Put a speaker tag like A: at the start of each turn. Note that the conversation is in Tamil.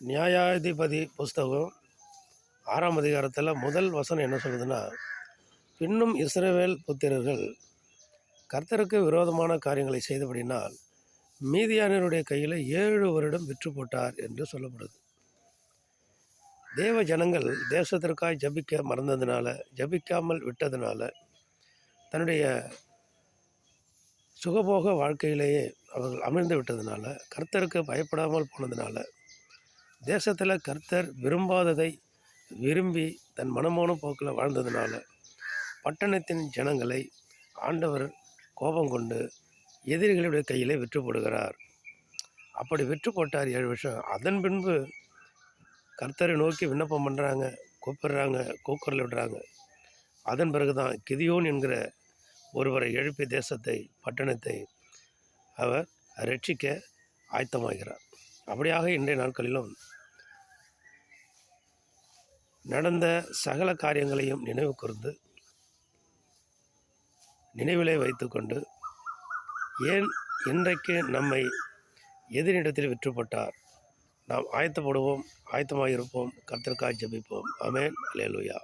A: நியாயாதிபதி புஸ்தகம் 6ஆம் அதிகாரத்தில் முதல் வசனம் என்ன சொல்லுதுன்னா, பின்னும் இஸ்ரவேல் புத்திரர்கள் கர்த்தருக்கு விரோதமான காரியங்களை செய்தபடினால் மீதியானவருடைய கையில் 7 வருடம் விற்று போட்டார் என்று சொல்லப்படுது. தேவ ஜனங்கள் தேசத்திற்காய் ஜபிக்க மறந்ததுனால, ஜபிக்காமல் விட்டதுனால, தன்னுடைய சுகபோக வாழ்க்கையிலேயே அவர்கள் அமிழ்ந்து விட்டதுனால, கர்த்தருக்கு பயப்படாமல் போனதுனால, தேசத்தில் கர்த்தர் விரும்பாததை விரும்பி தன் மனமோன போக்கில் வாழ்ந்ததுனால பட்டணத்தின் ஜனங்களை ஆண்டவர் கோபம் கொண்டு எதிரிகளுடைய கையிலே விற்று போடுகிறார். அப்படி விற்று போட்டார் 7 வருஷம். அதன் பின்பு கர்த்தரை நோக்கி விண்ணப்பம் பண்ணுறாங்க, கூப்பிடுறாங்க, கூக்குரல் விடுறாங்க. அதன் பிறகு தான் கிதியோன் என்கிற ஒருவரை எழுப்பி தேசத்தை, பட்டணத்தை அவர் ரட்சிக்க ஆயத்தமாகிறார். அப்படியாக இன்றைய நாட்களிலும் நடந்த சகல காரியங்களையும் நினைவு கூர்ந்து நினைவிலே வைத்து கொண்டு, ஏன் இன்றைக்கு நம்மை எதிரிடத்தில் விற்றுப்பட்டார், நாம் ஆயத்தப்படுவோம், ஆயத்தமாக இருப்போம், கர்த்தருக்காய் ஜெபிப்போம். ஆமென். அல்லேலூயா.